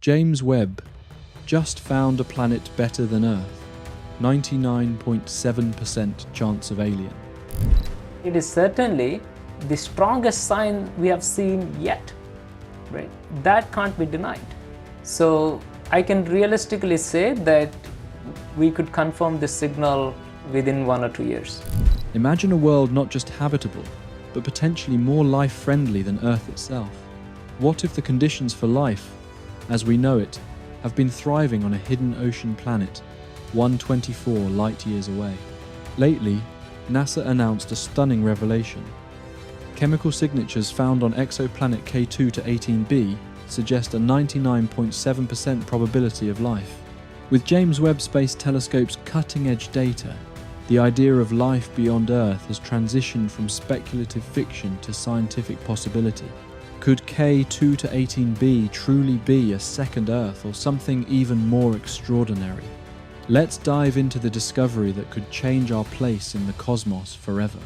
James Webb just found a planet better than Earth. 99.7% chance of alien. It is certainly the strongest sign we have seen yet, right? That can't be denied. So I can realistically say that we could confirm this signal within 1 or 2 years. Imagine a world not just habitable, but potentially more life-friendly than Earth itself. What if the conditions for life, as we know it, have been thriving on a hidden ocean planet 124 light-years away? Lately, NASA announced a stunning revelation. Chemical signatures found on exoplanet K2-18b suggest a 99.7% probability of life. With James Webb Space Telescope's cutting-edge data, the idea of life beyond Earth has transitioned from speculative fiction to scientific possibility. Could K2-18b truly be a second Earth or something even more extraordinary? Let's dive into the discovery that could change our place in the cosmos forever.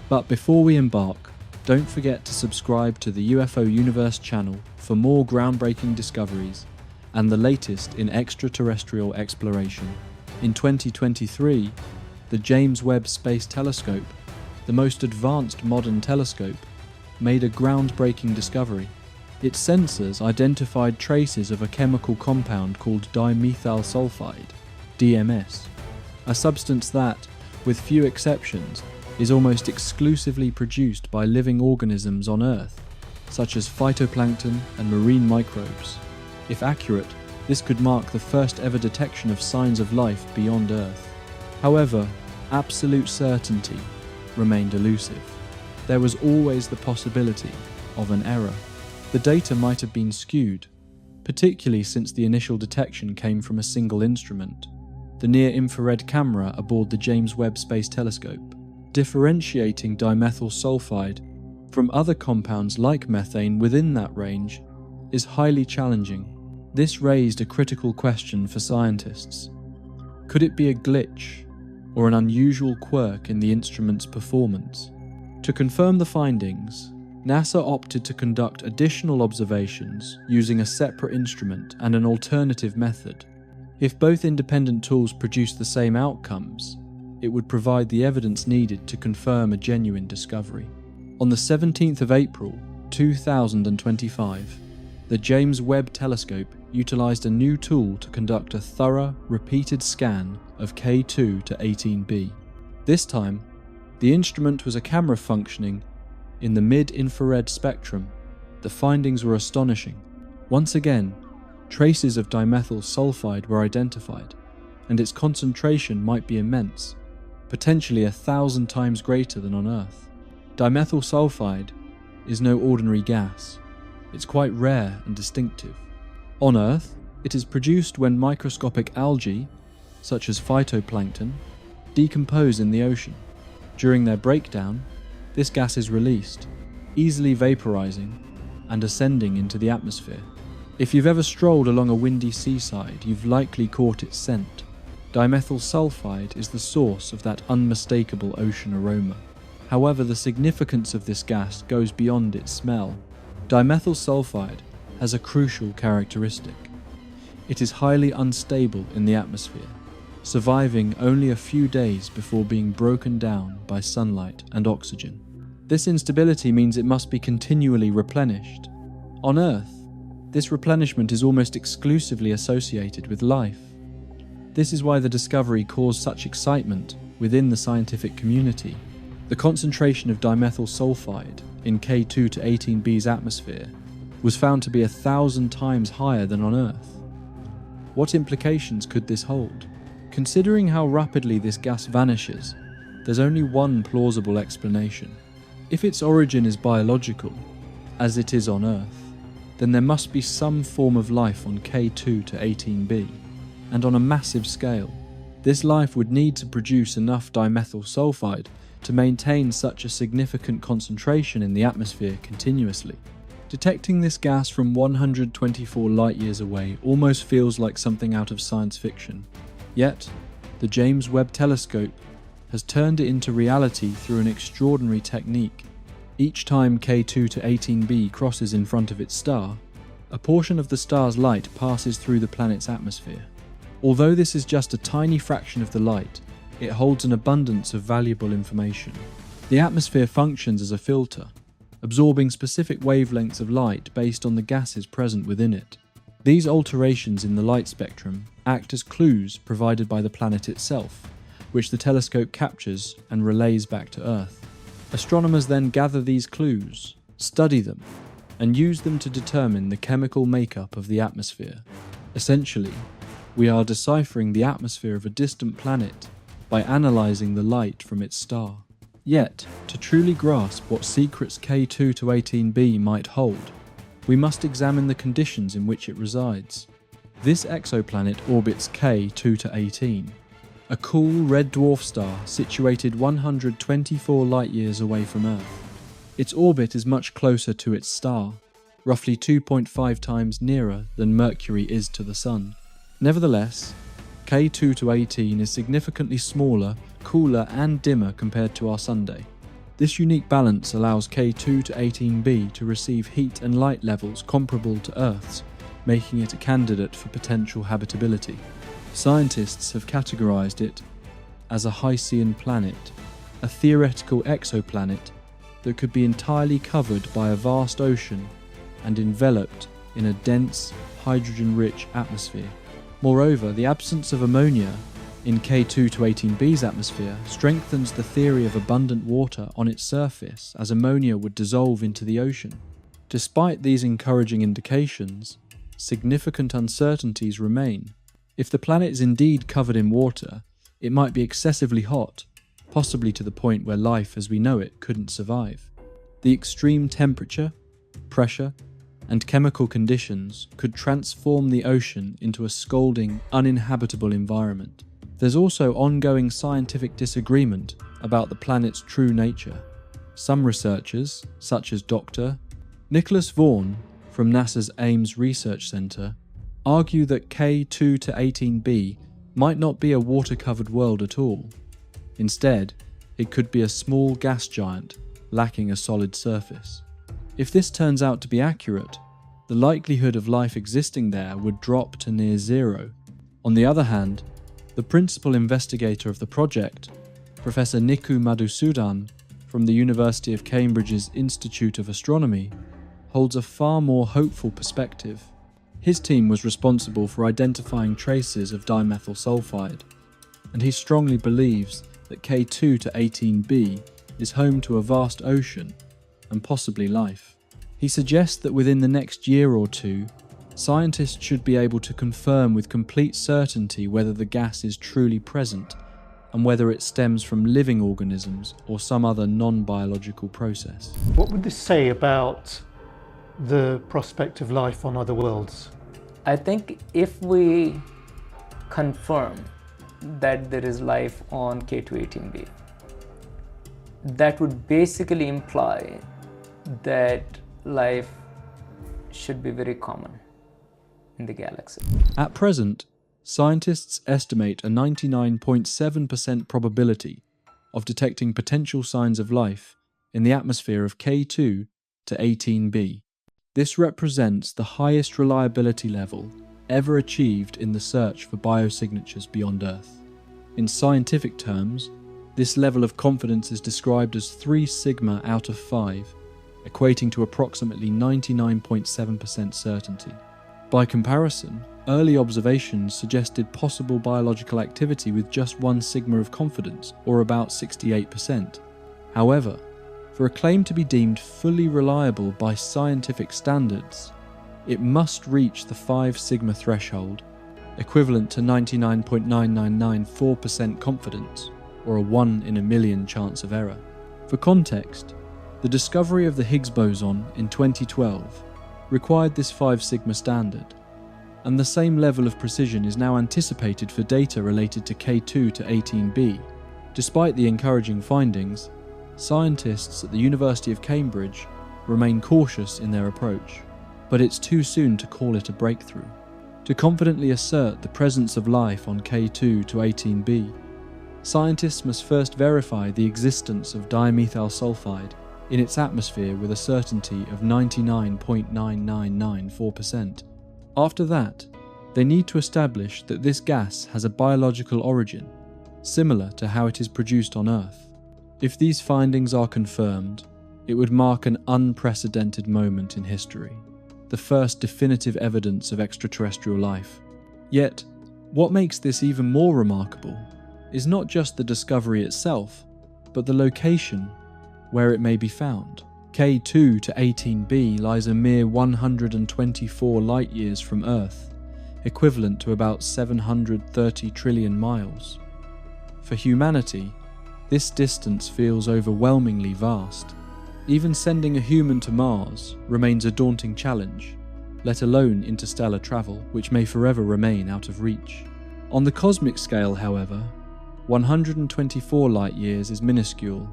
But before we embark, don't forget to subscribe to the UFO Universe channel for more groundbreaking discoveries and the latest in extraterrestrial exploration. In 2023, the James Webb Space Telescope, the most advanced modern telescope, made a groundbreaking discovery. Its sensors identified traces of a chemical compound called dimethyl sulfide, DMS, a substance that, with few exceptions, is almost exclusively produced by living organisms on Earth, such as phytoplankton and marine microbes. If accurate, this could mark the first ever detection of signs of life beyond Earth. However, absolute certainty remained elusive. There was always the possibility of an error. The data might have been skewed, particularly since the initial detection came from a single instrument, the near-infrared camera aboard the James Webb Space Telescope. Differentiating dimethyl sulfide from other compounds like methane within that range is highly challenging. This raised a critical question for scientists. Could it be a glitch or an unusual quirk in the instrument's performance? To confirm the findings, NASA opted to conduct additional observations using a separate instrument and an alternative method. If both independent tools produced the same outcomes, it would provide the evidence needed to confirm a genuine discovery. On the 17th of April, 2025, the James Webb Telescope utilized a new tool to conduct a thorough, repeated scan of K2-18b. This time, the instrument was a camera functioning in the mid-infrared spectrum. The findings were astonishing. Once again, traces of dimethyl sulfide were identified, and its concentration might be immense, potentially 1,000 times greater than on Earth. Dimethyl sulfide is no ordinary gas. It's quite rare and distinctive. On Earth, it is produced when microscopic algae, such as phytoplankton, decompose in the ocean. During their breakdown, this gas is released, easily vaporizing and ascending into the atmosphere. If you've ever strolled along a windy seaside, you've likely caught its scent. Dimethyl sulfide is the source of that unmistakable ocean aroma. However, the significance of this gas goes beyond its smell. Dimethyl sulfide has a crucial characteristic. It is highly unstable in the atmosphere, surviving only a few days before being broken down by sunlight and oxygen. This instability means it must be continually replenished. On Earth, this replenishment is almost exclusively associated with life. This is why the discovery caused such excitement within the scientific community. The concentration of dimethyl sulfide in K2-18b's atmosphere was found to be 1,000 times higher than on Earth. What implications could this hold? Considering how rapidly this gas vanishes, there's only one plausible explanation. If its origin is biological, as it is on Earth, then there must be some form of life on K2-18b, and on a massive scale. This life would need to produce enough dimethyl sulfide to maintain such a significant concentration in the atmosphere continuously. Detecting this gas from 124 light-years away almost feels like something out of science fiction. Yet, the James Webb Telescope has turned it into reality through an extraordinary technique. Each time K2-18b crosses in front of its star, A portion of the star's light passes through the planet's atmosphere. Although this is just a tiny fraction of the light, it holds an abundance of valuable information. The atmosphere functions as a filter, absorbing specific wavelengths of light based on the gases present within it. These alterations in the light spectrum act as clues provided by the planet itself, which the telescope captures and relays back to Earth. Astronomers then gather these clues, study them, and use them to determine the chemical makeup of the atmosphere. Essentially, we are deciphering the atmosphere of a distant planet by analysing the light from its star. Yet, to truly grasp what secrets K2-18b might hold, we must examine the conditions in which it resides. This exoplanet orbits K2-18, a cool red dwarf star situated 124 light-years away from Earth. Its orbit is much closer to its star, roughly 2.5 times nearer than Mercury is to the Sun. Nevertheless, K2-18 is significantly smaller, cooler and dimmer compared to our Sunday. This unique balance allows K2-18b to receive heat and light levels comparable to Earth's, making it a candidate for potential habitability. Scientists have categorized it as a Hycean planet, a theoretical exoplanet that could be entirely covered by a vast ocean and enveloped in a dense, hydrogen-rich atmosphere. Moreover, the absence of ammonia in K2-18b's atmosphere strengthens the theory of abundant water on its surface, as ammonia would dissolve into the ocean. Despite these encouraging indications, significant uncertainties remain. If the planet is indeed covered in water, it might be excessively hot, possibly to the point where life as we know it couldn't survive. The extreme temperature, pressure, and chemical conditions could transform the ocean into a scalding, uninhabitable environment. There's also ongoing scientific disagreement about the planet's true nature. Some researchers, such as Dr. Nicholas Vaughan from NASA's Ames Research Center, argue that K2-18b might not be a water-covered world at all. Instead, it could be a small gas giant lacking a solid surface. If this turns out to be accurate, the likelihood of life existing there would drop to near zero. On the other hand, the principal investigator of the project, Professor Nikku Madhusudan from the University of Cambridge's Institute of Astronomy, holds a far more hopeful perspective. His team was responsible for identifying traces of dimethyl sulfide, and he strongly believes that K2-18b is home to a vast ocean and possibly life. He suggests that within the next year or two, scientists should be able to confirm with complete certainty whether the gas is truly present and whether it stems from living organisms or some other non-biological process. What would this say about the prospect of life on other worlds? I think if we confirm that there is life on K2-18b, that would basically imply that life should be very common in the galaxy. At present, scientists estimate a 99.7% probability of detecting potential signs of life in the atmosphere of K2-18b. This represents the highest reliability level ever achieved in the search for biosignatures beyond Earth. In scientific terms, this level of confidence is described as 3 sigma out of 5, equating to approximately 99.7% certainty. By comparison, early observations suggested possible biological activity with just 1 sigma of confidence, or about 68%. However, for a claim to be deemed fully reliable by scientific standards, it must reach the 5 sigma threshold, equivalent to 99.9994% confidence, or a 1 in a million chance of error. For context, the discovery of the Higgs boson in 2012 required this 5 sigma standard, and the same level of precision is now anticipated for data related to K2-18b. Despite the encouraging findings, scientists at the University of Cambridge remain cautious in their approach, but it's too soon to call it a breakthrough. To confidently assert the presence of life on K2-18b, scientists must first verify the existence of dimethyl sulfide in its atmosphere with a certainty of 99.9994%. After that, they need to establish that this gas has a biological origin, similar to how it is produced on Earth. If these findings are confirmed, it would mark an unprecedented moment in history, the first definitive evidence of extraterrestrial life. Yet, what makes this even more remarkable is not just the discovery itself, but the location where it may be found. K2-18b lies a mere 124 light-years from Earth, equivalent to about 730 trillion miles. For humanity, this distance feels overwhelmingly vast. Even sending a human to Mars remains a daunting challenge, let alone interstellar travel, which may forever remain out of reach. On the cosmic scale, however, 124 light-years is minuscule,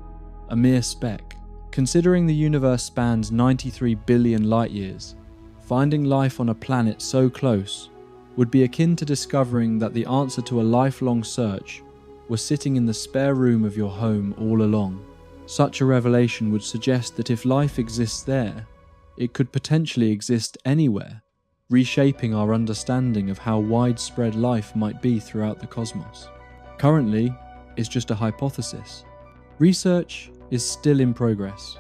a mere speck. Considering the universe spans 93 billion light-years, finding life on a planet so close would be akin to discovering that the answer to a lifelong search was sitting in the spare room of your home all along. Such a revelation would suggest that if life exists there, it could potentially exist anywhere, reshaping our understanding of how widespread life might be throughout the cosmos. Currently, it's just a hypothesis. Research is still in progress,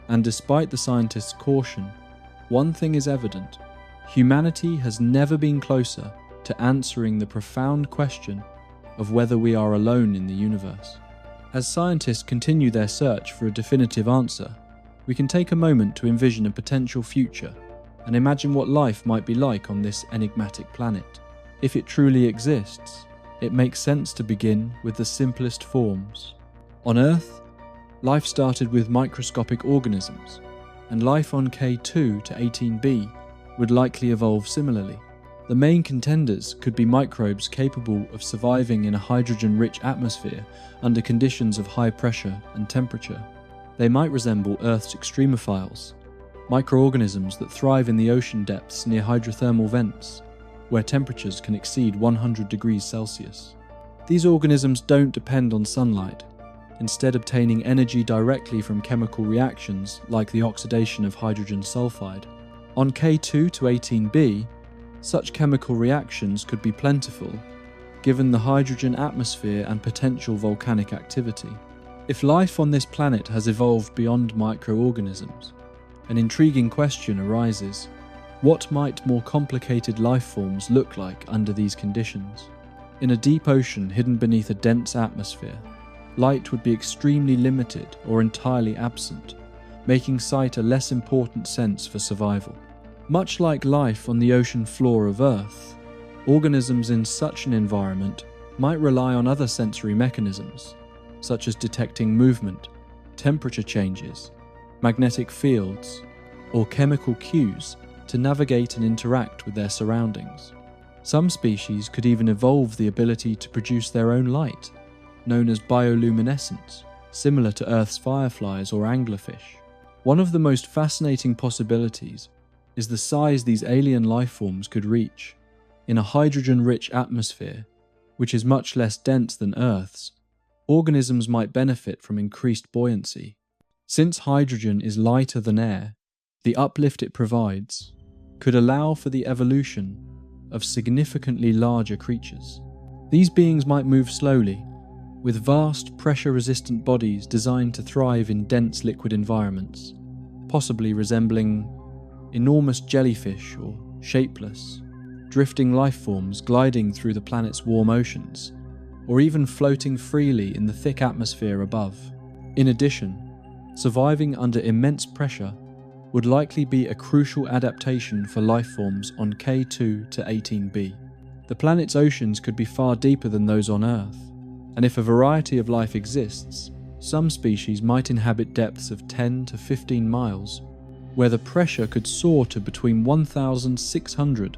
and despite the scientists' caution, one thing is evident: humanity has never been closer to answering the profound question of whether we are alone in the universe. As scientists continue their search for a definitive answer, we can take a moment to envision a potential future and imagine what life might be like on this enigmatic planet. If it truly exists, it makes sense to begin with the simplest forms. On Earth, life started with microscopic organisms, and life on K2-18b would likely evolve similarly. The main contenders could be microbes capable of surviving in a hydrogen-rich atmosphere under conditions of high pressure and temperature. They might resemble Earth's extremophiles, microorganisms that thrive in the ocean depths near hydrothermal vents, where temperatures can exceed 100 degrees Celsius. These organisms don't depend on sunlight, instead obtaining energy directly from chemical reactions like the oxidation of hydrogen sulfide. On K2-18b, such chemical reactions could be plentiful, given the hydrogen atmosphere and potential volcanic activity. If life on this planet has evolved beyond microorganisms, an intriguing question arises: what might more complicated life forms look like under these conditions? In a deep ocean hidden beneath a dense atmosphere, light would be extremely limited or entirely absent, making sight a less important sense for survival. Much like life on the ocean floor of Earth, organisms in such an environment might rely on other sensory mechanisms, such as detecting movement, temperature changes, magnetic fields, or chemical cues to navigate and interact with their surroundings. Some species could even evolve the ability to produce their own light, known as bioluminescence, similar to Earth's fireflies or anglerfish. One of the most fascinating possibilities is the size these alien life forms could reach. In a hydrogen-rich atmosphere, which is much less dense than Earth's, organisms might benefit from increased buoyancy. Since hydrogen is lighter than air, the uplift it provides could allow for the evolution of significantly larger creatures. These beings might move slowly, with vast pressure-resistant bodies designed to thrive in dense liquid environments, possibly resembling enormous jellyfish or shapeless, drifting life forms gliding through the planet's warm oceans, or even floating freely in the thick atmosphere above. In addition, surviving under immense pressure would likely be a crucial adaptation for life forms on K2-18b. The planet's oceans could be far deeper than those on Earth, and if a variety of life exists, some species might inhabit depths of 10 to 15 miles, where the pressure could soar to between 1,600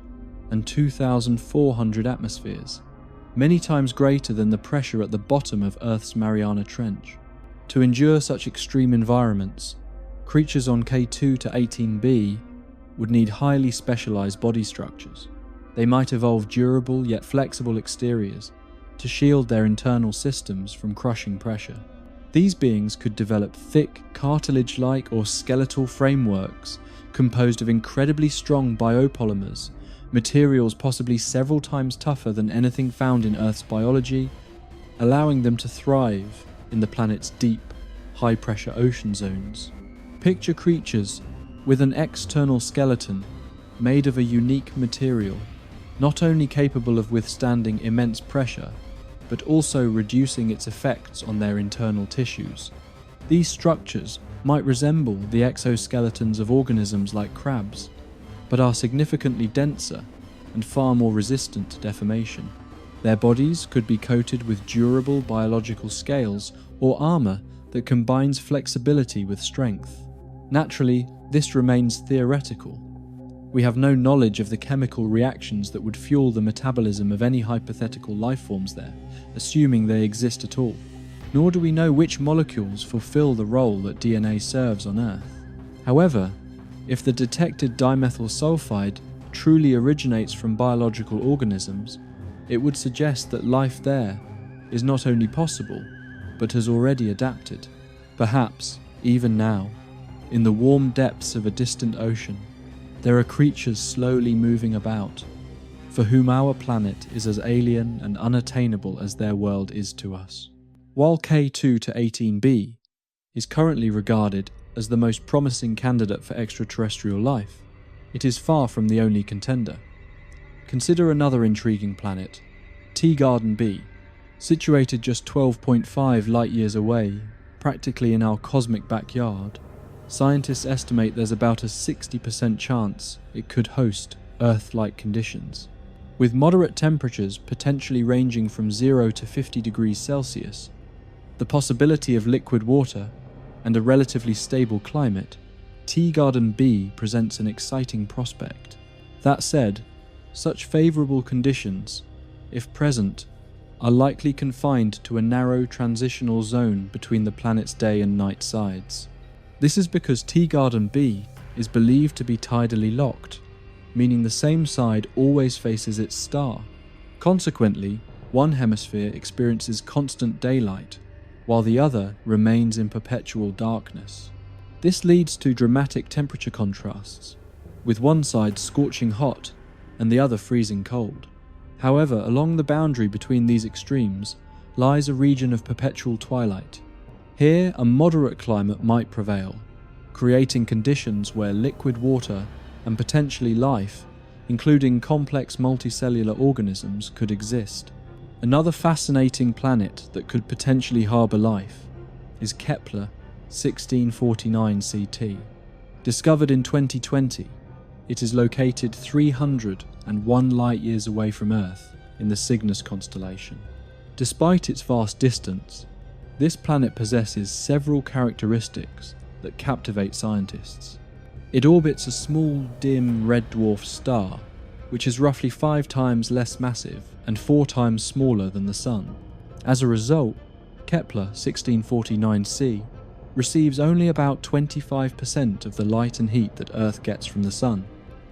and 2,400 atmospheres, many times greater than the pressure at the bottom of Earth's Mariana Trench. To endure such extreme environments, creatures on K2-18b would need highly specialized body structures. They might evolve durable yet flexible exteriors to shield their internal systems from crushing pressure. These beings could develop thick, cartilage-like or skeletal frameworks composed of incredibly strong biopolymers, materials possibly several times tougher than anything found in Earth's biology, allowing them to thrive in the planet's deep, high-pressure ocean zones. Picture creatures with an external skeleton made of a unique material, not only capable of withstanding immense pressure, but also reducing its effects on their internal tissues. These structures might resemble the exoskeletons of organisms like crabs, but are significantly denser and far more resistant to deformation. Their bodies could be coated with durable biological scales or armor that combines flexibility with strength. Naturally, this remains theoretical. We have no knowledge of the chemical reactions that would fuel the metabolism of any hypothetical life forms there, assuming they exist at all. Nor do we know which molecules fulfill the role that DNA serves on Earth. However, if the detected dimethyl sulfide truly originates from biological organisms, it would suggest that life there is not only possible, but has already adapted. Perhaps, even now, in the warm depths of a distant ocean, there are creatures slowly moving about, for whom our planet is as alien and unattainable as their world is to us. While K2-18b is currently regarded as the most promising candidate for extraterrestrial life, it is far from the only contender. Consider another intriguing planet, T-B, situated just 12.5 light-years away, practically in our cosmic backyard. Scientists estimate there's about a 60% chance it could host Earth-like conditions. With moderate temperatures potentially ranging from 0 to 50 degrees Celsius, the possibility of liquid water, and a relatively stable climate, T-B presents an exciting prospect. That said, such favourable conditions, if present, are likely confined to a narrow transitional zone between the planet's day and night sides. This is because T-B is believed to be tidally locked, meaning the same side always faces its star. Consequently, one hemisphere experiences constant daylight, while the other remains in perpetual darkness. This leads to dramatic temperature contrasts, with one side scorching hot and the other freezing cold. However, along the boundary between these extremes lies a region of perpetual twilight. Here, a moderate climate might prevail, creating conditions where liquid water and potentially life, including complex multicellular organisms, could exist. Another fascinating planet that could potentially harbour life is Kepler 1649 CT. Discovered in 2020, it is located 301 light-years away from Earth in the Cygnus constellation. Despite its vast distance, this planet possesses several characteristics that captivate scientists. It orbits a small, dim red dwarf star, which is roughly 5 times less massive and 4 times smaller than the Sun. As a result, Kepler 1649c receives only about 25% of the light and heat that Earth gets from the Sun.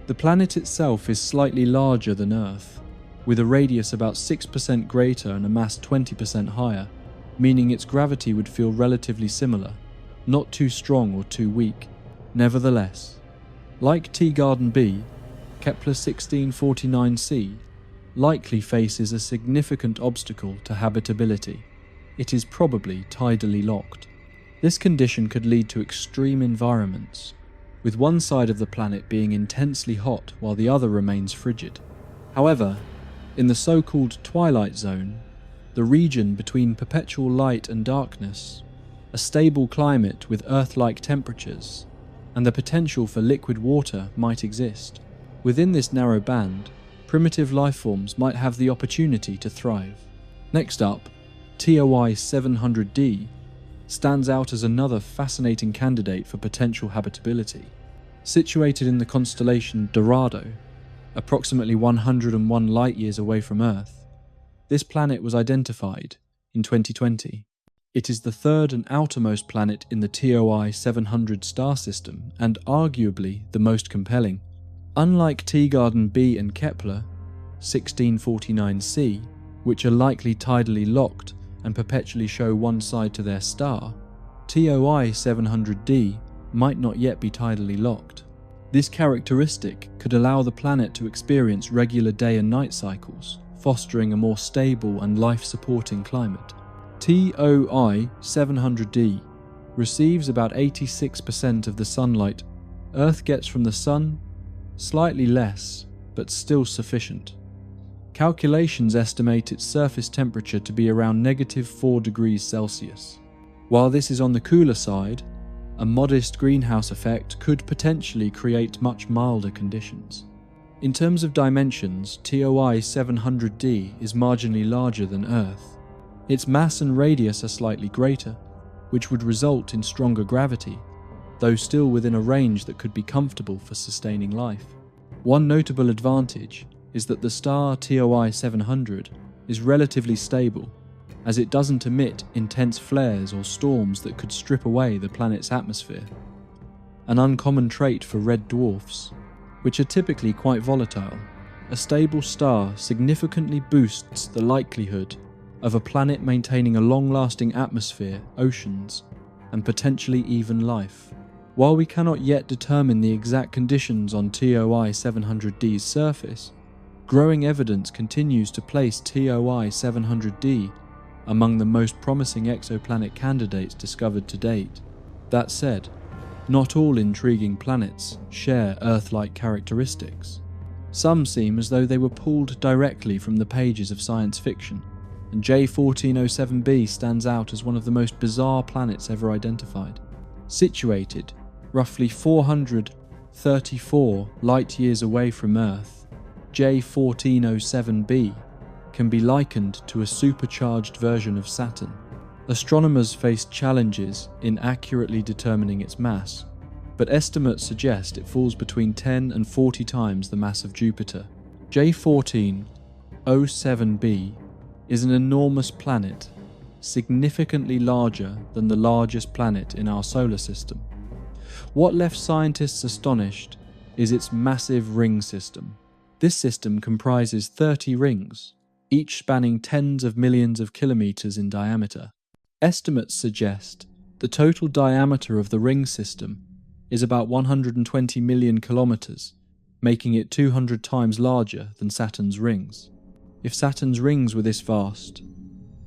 The planet itself is slightly larger than Earth, with a radius about 6% greater and a mass 20% higher, meaning its gravity would feel relatively similar, not too strong or too weak. Nevertheless, like T-B, Kepler 1649c likely faces a significant obstacle to habitability. It is probably tidally locked. This condition could lead to extreme environments, with one side of the planet being intensely hot while the other remains frigid. However, in the so-called twilight zone, the region between perpetual light and darkness, a stable climate with Earth-like temperatures, and the potential for liquid water might exist. Within this narrow band, primitive life forms might have the opportunity to thrive. Next up, TOI 700d stands out as another fascinating candidate for potential habitability. Situated in the constellation Dorado, approximately 101 light-years away from Earth, this planet was identified in 2020. It is the third and outermost planet in the TOI 700 star system and arguably the most compelling. Unlike T-B and Kepler 1649c, which are likely tidally locked and perpetually show one side to their star, TOI 700d might not yet be tidally locked. This characteristic could allow the planet to experience regular day and night cycles, fostering a more stable and life-supporting climate. TOI 700d receives about 86% of the sunlight Earth gets from the Sun, slightly less, but still sufficient. Calculations estimate its surface temperature to be around -4 degrees Celsius. While this is on the cooler side, a modest greenhouse effect could potentially create much milder conditions. In terms of dimensions, TOI 700d is marginally larger than Earth. Its mass and radius are slightly greater, which would result in stronger gravity, though still within a range that could be comfortable for sustaining life. One notable advantage is that the star TOI 700 is relatively stable, as it doesn't emit intense flares or storms that could strip away the planet's atmosphere, an uncommon trait for red dwarfs, which are typically quite volatile. A stable star significantly boosts the likelihood of a planet maintaining a long-lasting atmosphere, oceans, and potentially even life. While we cannot yet determine the exact conditions on TOI 700d's surface, growing evidence continues to place TOI 700d among the most promising exoplanet candidates discovered to date. That said, not all intriguing planets share Earth-like characteristics. Some seem as though they were pulled directly from the pages of science fiction, and J1407b stands out as one of the most bizarre planets ever identified. Situated roughly 434 light-years away from Earth, J1407b can be likened to a supercharged version of Saturn. Astronomers face challenges in accurately determining its mass, but estimates suggest it falls between 10 and 40 times the mass of Jupiter. J1407b is an enormous planet, significantly larger than the largest planet in our solar system. What left scientists astonished is its massive ring system. This system comprises 30 rings, each spanning tens of millions of kilometers in diameter. Estimates suggest the total diameter of the ring system is about 120 million kilometers, making it 200 times larger than Saturn's rings. If Saturn's rings were this vast,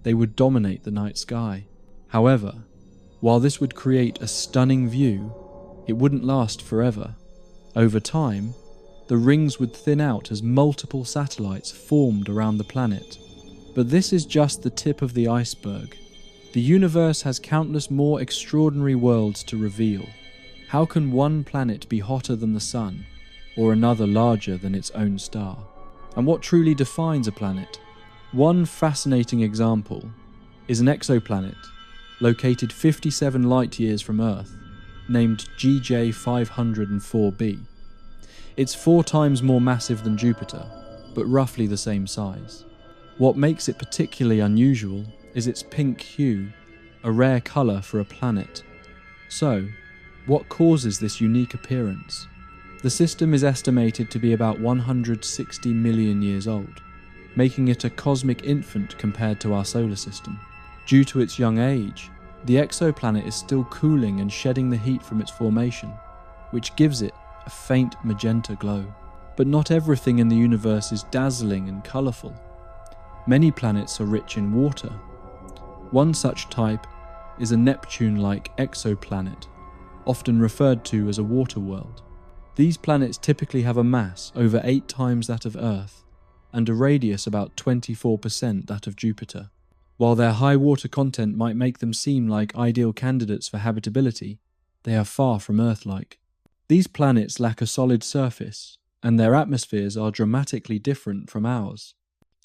they would dominate the night sky. However, while this would create a stunning view, it wouldn't last forever. Over time, the rings would thin out as multiple satellites formed around the planet. But this is just the tip of the iceberg. The universe has countless more extraordinary worlds to reveal. How can one planet be hotter than the Sun, or another larger than its own star? And what truly defines a planet? One fascinating example is an exoplanet located 57 light-years from Earth, named GJ504b. It's 4 times more massive than Jupiter, but roughly the same size. What makes it particularly unusual is its pink hue, a rare colour for a planet. So, what causes this unique appearance? The system is estimated to be about 160 million years old, making it a cosmic infant compared to our solar system. Due to its young age, the exoplanet is still cooling and shedding the heat from its formation, which gives it a faint magenta glow. But not everything in the universe is dazzling and colourful. Many planets are rich in water. One such type is a Neptune-like exoplanet, often referred to as a water world. These planets typically have a mass over 8 times that of Earth, and a radius about 24% that of Jupiter. While their high water content might make them seem like ideal candidates for habitability, they are far from Earth-like. These planets lack a solid surface, and their atmospheres are dramatically different from ours.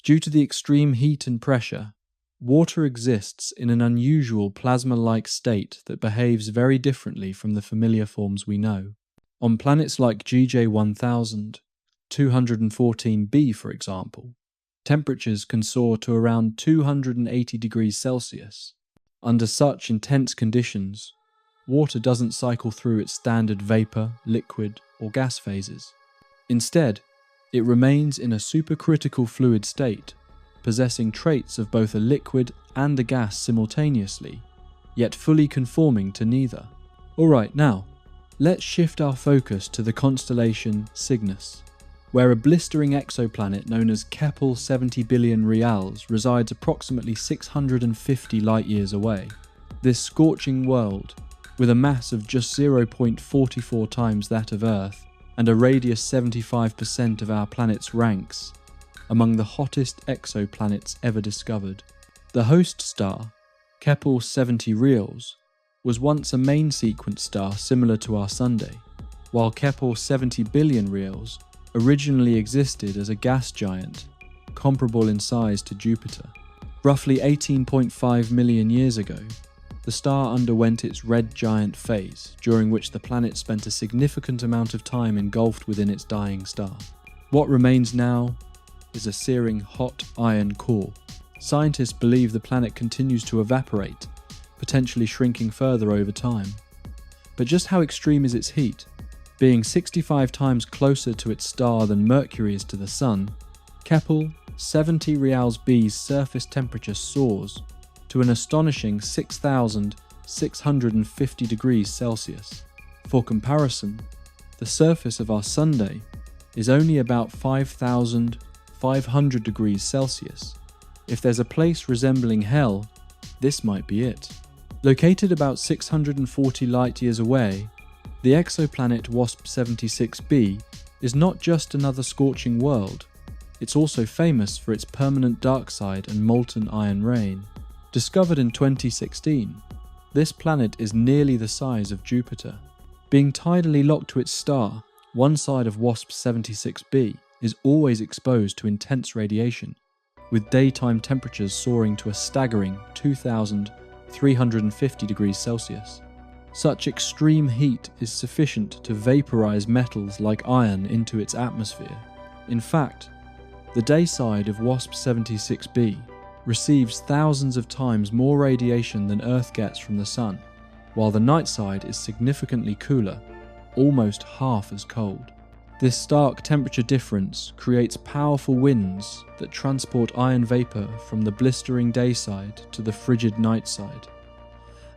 Due to the extreme heat and pressure, water exists in an unusual plasma-like state that behaves very differently from the familiar forms we know. On planets like GJ1214b, for example, temperatures can soar to around 280 degrees Celsius. Under such intense conditions, water doesn't cycle through its standard vapor, liquid, or gas phases. Instead, it remains in a supercritical fluid state, possessing traits of both a liquid and a gas simultaneously, yet fully conforming to neither. Alright, now, let's shift our focus to the constellation Cygnus, where a blistering exoplanet known as K2-18b resides approximately 650 light-years away. This scorching world, with a mass of just 0.44 times that of Earth and a radius 75% of our planet's ranks, among the hottest exoplanets ever discovered. The host star, K2-70 was once a main sequence star similar to our Sunday, while K2-70b originally existed as a gas giant, comparable in size to Jupiter. Roughly 18.5 million years ago, the star underwent its red giant phase, during which the planet spent a significant amount of time engulfed within its dying star. What remains now is a searing hot iron core. Scientists believe the planet continues to evaporate, potentially shrinking further over time. But just how extreme is its heat? Being 65 times closer to its star than Mercury is to the Sun, K2-70b's surface temperature soars to an astonishing 6,650 degrees Celsius. For comparison, the surface of our Sunday is only about 5,500 degrees Celsius. If there's a place resembling hell, this might be it. Located about 640 light-years away, the exoplanet WASP-76b is not just another scorching world, it's also famous for its permanent dark side and molten iron rain. Discovered in 2016, this planet is nearly the size of Jupiter. Being tidally locked to its star, one side of WASP-76b is always exposed to intense radiation, with daytime temperatures soaring to a staggering 2,350 degrees Celsius. Such extreme heat is sufficient to vaporize metals like iron into its atmosphere. In fact, the day side of WASP-76b receives thousands of times more radiation than Earth gets from the Sun, while the night side is significantly cooler, almost half as cold. This stark temperature difference creates powerful winds that transport iron vapor from the blistering day side to the frigid night side.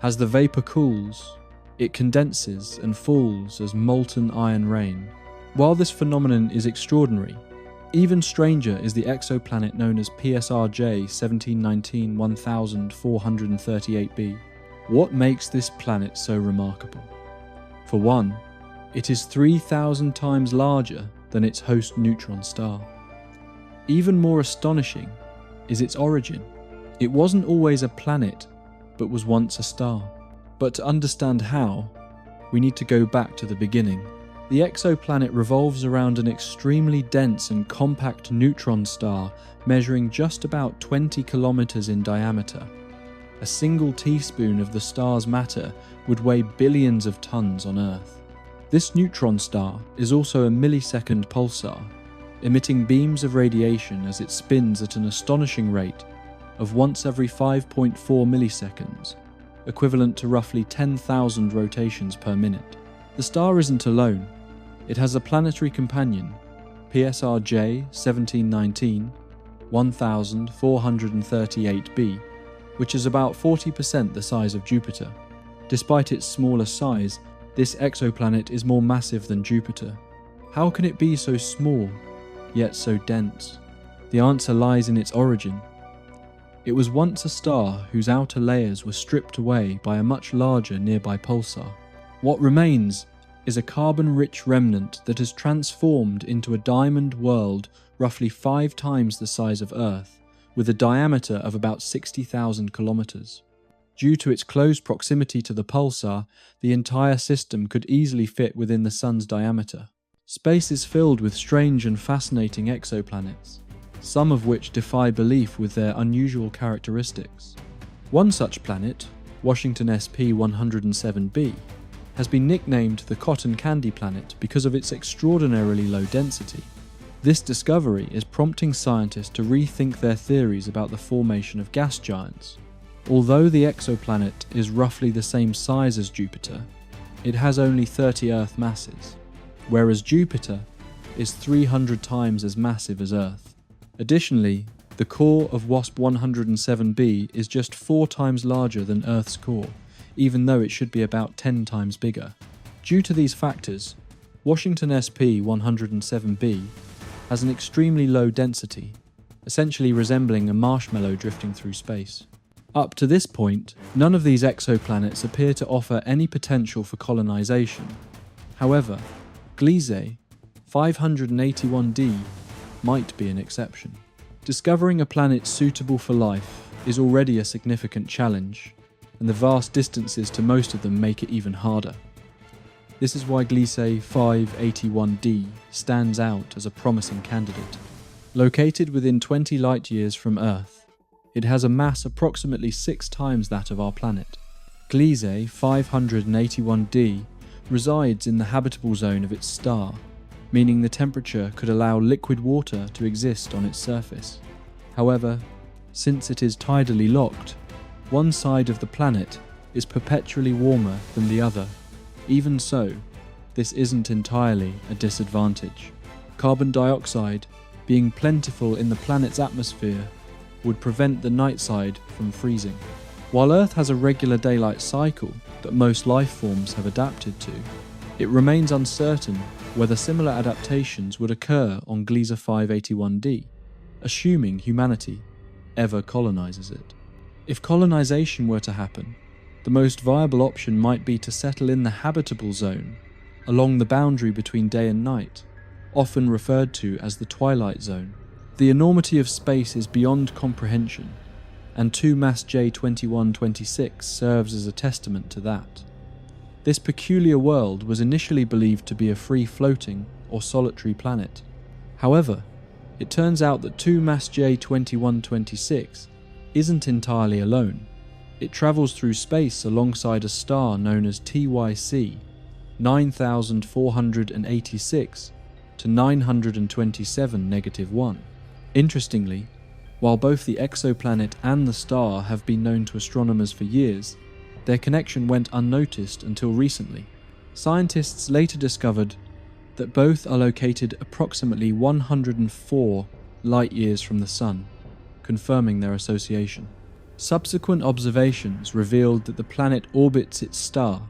As the vapor cools, it condenses and falls as molten iron rain. While this phenomenon is extraordinary, even stranger is the exoplanet known as PSRJ 1719-1438b. What makes this planet so remarkable? For one, it is 3,000 times larger than its host neutron star. Even more astonishing is its origin. It wasn't always a planet, but was once a star. But to understand how, we need to go back to the beginning. The exoplanet revolves around an extremely dense and compact neutron star measuring just about 20 kilometers in diameter. A single teaspoon of the star's matter would weigh billions of tons on Earth. This neutron star is also a millisecond pulsar, emitting beams of radiation as it spins at an astonishing rate of once every 5.4 milliseconds, equivalent to roughly 10,000 rotations per minute. The star isn't alone. It has a planetary companion, PSRJ 1719-1438b, which is about 40% the size of Jupiter. Despite its smaller size, this exoplanet is more massive than Jupiter. How can it be so small, yet so dense? The answer lies in its origin. It was once a star whose outer layers were stripped away by a much larger nearby pulsar. What remains is a carbon-rich remnant that has transformed into a diamond world roughly 5 times the size of Earth, with a diameter of about 60,000 kilometers. Due to its close proximity to the pulsar, the entire system could easily fit within the Sun's diameter. Space is filled with strange and fascinating exoplanets, some of which defy belief with their unusual characteristics. One such planet, Washington SP-107b, has been nicknamed the Cotton Candy Planet because of its extraordinarily low density. This discovery is prompting scientists to rethink their theories about the formation of gas giants. Although the exoplanet is roughly the same size as Jupiter, it has only 30 Earth masses, whereas Jupiter is 300 times as massive as Earth. Additionally, The core of WASP 107b is just 4 times larger than Earth's core, even though it should be about 10 times bigger. Due to these factors, Washington SP 107b has an extremely low density, essentially resembling a marshmallow drifting through space. Up to this point, none of these exoplanets appear to offer any potential for colonization. However, Gliese 581d might be an exception. Discovering a planet suitable for life is already a significant challenge, and the vast distances to most of them make it even harder. This is why Gliese 581d stands out as a promising candidate. Located within 20 light-years from Earth, it has a mass approximately 6 times that of our planet. Gliese 581d resides in the habitable zone of its star, meaning the temperature could allow liquid water to exist on its surface. However, since it is tidally locked, one side of the planet is perpetually warmer than the other. Even so, this isn't entirely a disadvantage. Carbon dioxide, being plentiful in the planet's atmosphere, would prevent the night side from freezing. While Earth has a regular daylight cycle that most life forms have adapted to, it remains uncertain whether similar adaptations would occur on Gliese 581d, assuming humanity ever colonizes it. If colonization were to happen, the most viable option might be to settle in the habitable zone, along the boundary between day and night, often referred to as the twilight zone. The enormity of space is beyond comprehension, and 2 Mass J2126 serves as a testament to that. This peculiar world was initially believed to be a free-floating or solitary planet. However, it turns out that 2 Mass J2126 isn't entirely alone. It travels through space alongside a star known as TYC 9486 to 927-1. Interestingly, while both the exoplanet and the star have been known to astronomers for years, their connection went unnoticed until recently. Scientists later discovered that both are located approximately 104 light-years from the Sun, confirming their association. Subsequent observations revealed that the planet orbits its star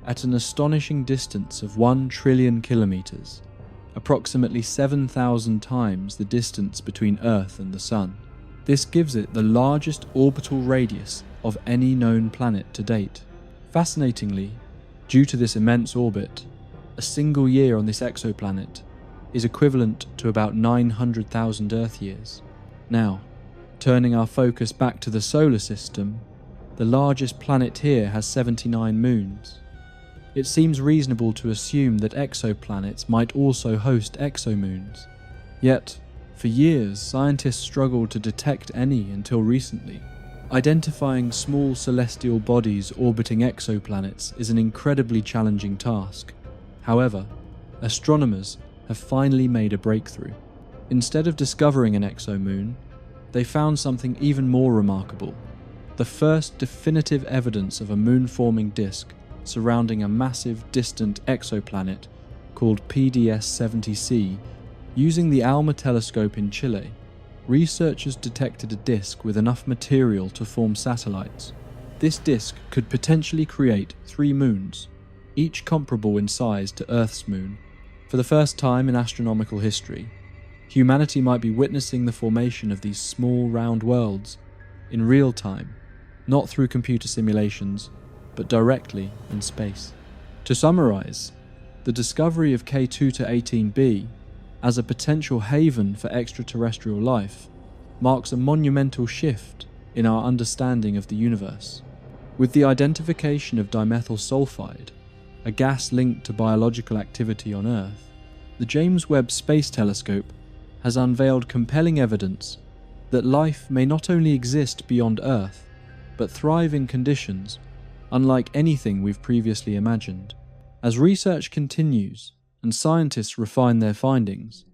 at an astonishing distance of 1 trillion kilometers, approximately 7,000 times the distance between Earth and the Sun. This gives it the largest orbital radius of any known planet to date. Fascinatingly, due to this immense orbit, a single year on this exoplanet is equivalent to about 900,000 Earth years. Now, turning our focus back to the solar system, the largest planet here has 79 moons. It seems reasonable to assume that exoplanets might also host exomoons. Yet, for years, scientists struggled to detect any until recently. Identifying small celestial bodies orbiting exoplanets is an incredibly challenging task. However, astronomers have finally made a breakthrough. Instead of discovering an exomoon, they found something even more remarkable: the first definitive evidence of a moon-forming disk surrounding a massive distant exoplanet called PDS-70c. Using the ALMA telescope in Chile, researchers detected a disk with enough material to form satellites. This disk could potentially create 3 moons, each comparable in size to Earth's moon. For the first time in astronomical history, humanity might be witnessing the formation of these small round worlds in real time, not through computer simulations, but directly in space. To summarize, the discovery of K2-18b as a potential haven for extraterrestrial life marks a monumental shift in our understanding of the universe. With the identification of dimethyl sulfide, a gas linked to biological activity on Earth, the James Webb Space Telescope has unveiled compelling evidence that life may not only exist beyond Earth, but thrive in conditions unlike anything we've previously imagined. As research continues and scientists refine their findings,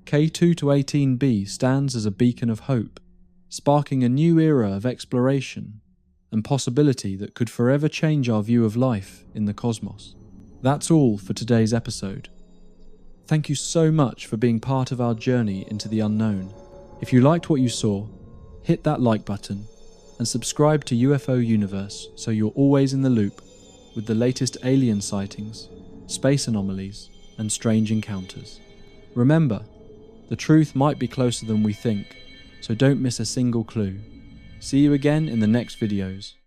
K2-18b stands as a beacon of hope, sparking a new era of exploration and possibility that could forever change our view of life in the cosmos. That's all for today's episode. Thank you so much for being part of our journey into the unknown. If you liked what you saw, hit that like button and subscribe to UFO Universe so you're always in the loop with the latest alien sightings, space anomalies, and strange encounters. Remember, the truth might be closer than we think, so don't miss a single clue. See you again in the next videos.